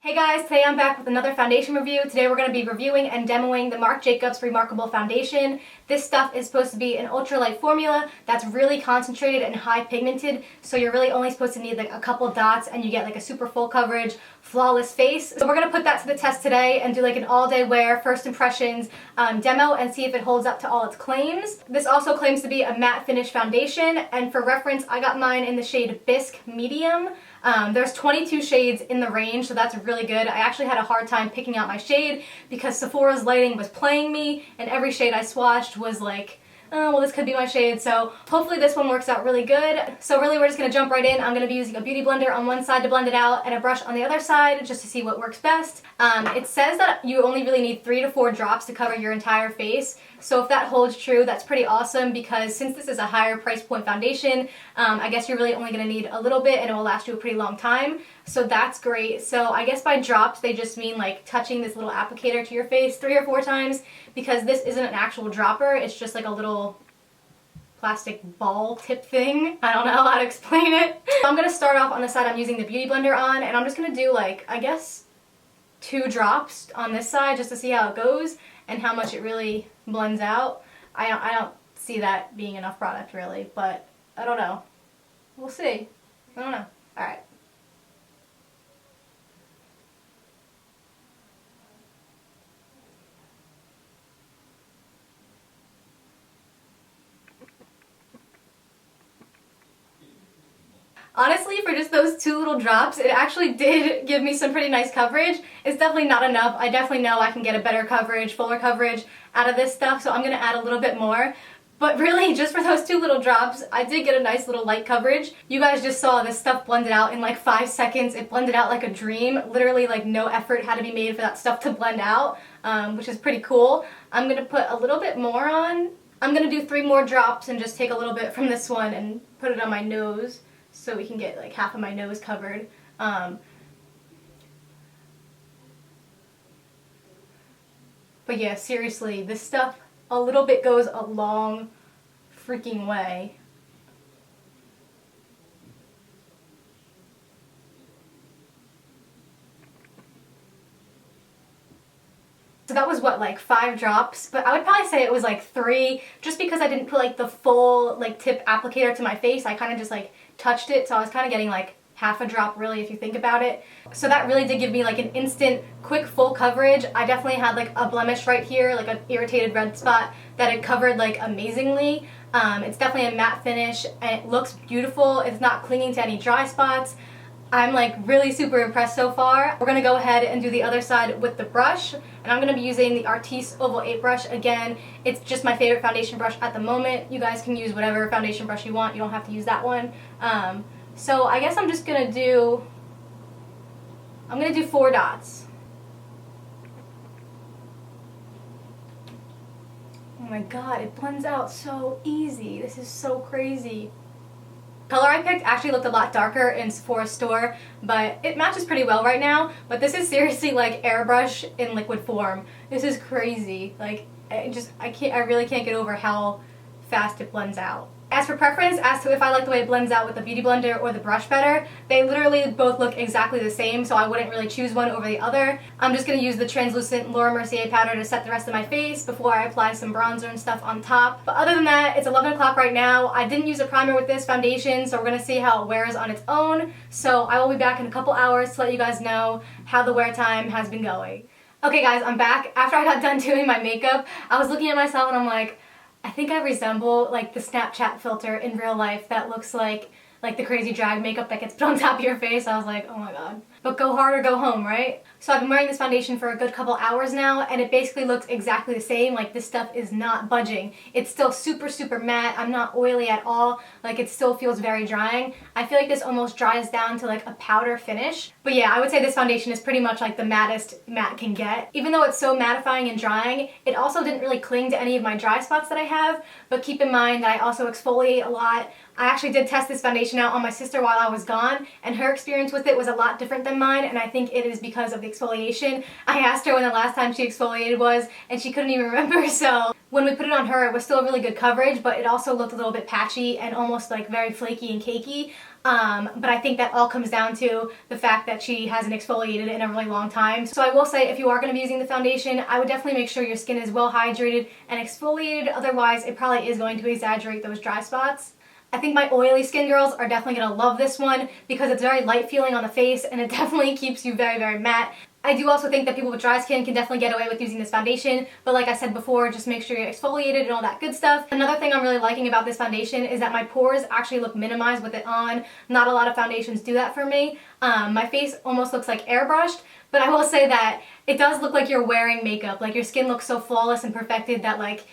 Hey guys, today I'm back with another foundation review. Today we're going to be reviewing and demoing the Marc Remarcable foundation. This stuff is supposed to be an ultralight formula that's really concentrated and high pigmented, so you're really only supposed to need like a couple dots and you get like a super full coverage, flawless face. So we're going to put that to the test today and do like an all-day wear, first impressions demo and see if it holds up to all its claims. This also claims to be a matte finish foundation, and for reference I got mine in the shade Bisque Medium. There's 22 shades in the range, so that's really good. I actually had a hard time picking out my shade because Sephora's lighting was playing me, and every shade I swatched was like, oh, well, this could be my shade, so hopefully this one works out really good. So really we're just going to jump right in. I'm going to be using a beauty blender on one side to blend it out and a brush on the other side just to see what works best. It says that you only really need 3 to 4 drops to cover your entire face, so if that holds true, that's pretty awesome because since this is a higher price point foundation, I guess you're really only going to need a little bit and it will last you a pretty long time, so that's great. So I guess by drops they just mean like touching this little applicator to your face 3 or 4 times, because this isn't an actual dropper, it's just like a little plastic ball tip thing. I don't know how to explain it. I'm going to start off on the side I'm using the beauty blender on, and I'm just going to do like, I guess, 2 drops on this side just to see how it goes and how much it really blends out. I don't see that being enough product really, but I don't know. We'll see. I don't know. Alright. Honestly, for just those 2 little drops, it actually did give me some pretty nice coverage. It's definitely not enough. I definitely know I can get a better coverage, fuller coverage out of this stuff, so I'm going to add a little bit more. But really, just for those 2 little drops, I did get a nice little light coverage. You guys just saw this stuff blended out in like 5 seconds. It blended out like a dream. Literally, like no effort had to be made for that stuff to blend out, which is pretty cool. I'm going to put a little bit more on. I'm going to do 3 more drops and just take a little bit from this one and put it on my nose, so we can get like half of my nose covered. But yeah, seriously, this stuff, a little bit goes a long freaking way. So that was what, like 5 drops, but I would probably say it was like 3, just because I didn't put like the full like tip applicator to my face. I kind of just like touched it, so I was kind of getting like half a drop really if you think about it. So that really did give me like an instant quick full coverage. I definitely had like a blemish right here, like an irritated red spot that it covered like amazingly. It's definitely a matte finish and it looks beautiful. It's not clinging to any dry spots. I'm like really super impressed so far. We're going to go ahead and do the other side with the brush, and I'm going to be using the Artis Oval 8 brush. Again, it's just my favorite foundation brush at the moment. You guys can use whatever foundation brush you want. You don't have to use that one. So I guess I'm just going to do 4 dots. Oh my god, it blends out so easy. This is so crazy. Color I picked actually looked a lot darker in Sephora's store, but it matches pretty well right now. But this is seriously like airbrush in liquid form. This is crazy. Like, I really can't get over how fast it blends out. As for preference, as to if I like the way it blends out with the beauty blender or the brush better, they literally both look exactly the same, so I wouldn't really choose one over the other. I'm just going to use the translucent Laura Mercier powder to set the rest of my face before I apply some bronzer and stuff on top. But other than that, it's 11 o'clock right now. I didn't use a primer with this foundation, so we're going to see how it wears on its own. So I will be back in a couple hours to let you guys know how the wear time has been going. Okay guys, I'm back. After I got done doing my makeup, I was looking at myself and I'm like, I think I resemble like the Snapchat filter in real life that looks like the crazy drag makeup that gets put on top of your face. I was like, oh my god. But go hard or go home, right? So I've been wearing this foundation for a good couple hours now, and it basically looks exactly the same. Like, this stuff is not budging. It's still super, super matte. I'm not oily at all. Like, it still feels very drying. I feel like this almost dries down to like a powder finish. But yeah, I would say this foundation is pretty much like the mattest matte can get. Even though it's so mattifying and drying, it also didn't really cling to any of my dry spots that I have. But keep in mind that I also exfoliate a lot. I actually did test this foundation out on my sister while I was gone, and her experience with it was a lot different than mine, and I think it is because of the exfoliation. I asked her when the last time she exfoliated was, and she couldn't even remember, so when we put it on her, it was still really good coverage, but it also looked a little bit patchy and almost like very flaky and cakey. but I think that all comes down to the fact that she hasn't exfoliated in a really long time. So I will say, if you are going to be using the foundation, I would definitely make sure your skin is well hydrated and exfoliated, otherwise it probably is going to exaggerate those dry spots. I think my oily skin girls are definitely going to love this one because it's very light feeling on the face and it definitely keeps you very, very matte. I do also think that people with dry skin can definitely get away with using this foundation, but like I said before, just make sure you're exfoliated and all that good stuff. Another thing I'm really liking about this foundation is that my pores actually look minimized with it on. Not a lot of foundations do that for me. My face almost looks like airbrushed, but I will say that it does look like you're wearing makeup. Like your skin looks so flawless and perfected that like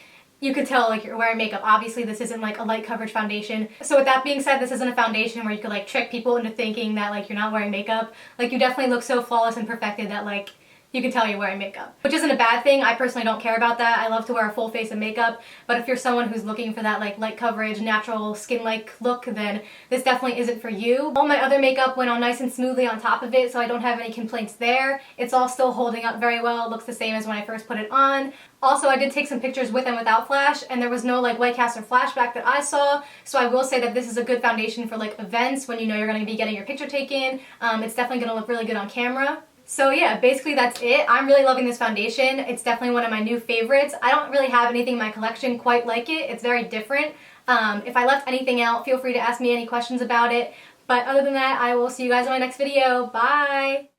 you could tell like you're wearing makeup. Obviously this isn't like a light coverage foundation. So with that being said, this isn't a foundation where you could like trick people into thinking that like you're not wearing makeup. Like you definitely look so flawless and perfected that like you can tell you're wearing makeup, which isn't a bad thing. I personally don't care about that. I love to wear a full face of makeup, but if you're someone who's looking for that like light coverage, natural skin-like look, then this definitely isn't for you. All my other makeup went on nice and smoothly on top of it, so I don't have any complaints there. It's all still holding up very well. It looks the same as when I first put it on. Also, I did take some pictures with and without flash, and there was no like white cast or flashback that I saw, so I will say that this is a good foundation for like events when you know you're going to be getting your picture taken. It's definitely going to look really good on camera. So yeah, basically that's it. I'm really loving this foundation. It's definitely one of my new favorites. I don't really have anything in my collection quite like it. It's very different. If I left anything out, feel free to ask me any questions about it. But other than that, I will see you guys in my next video. Bye!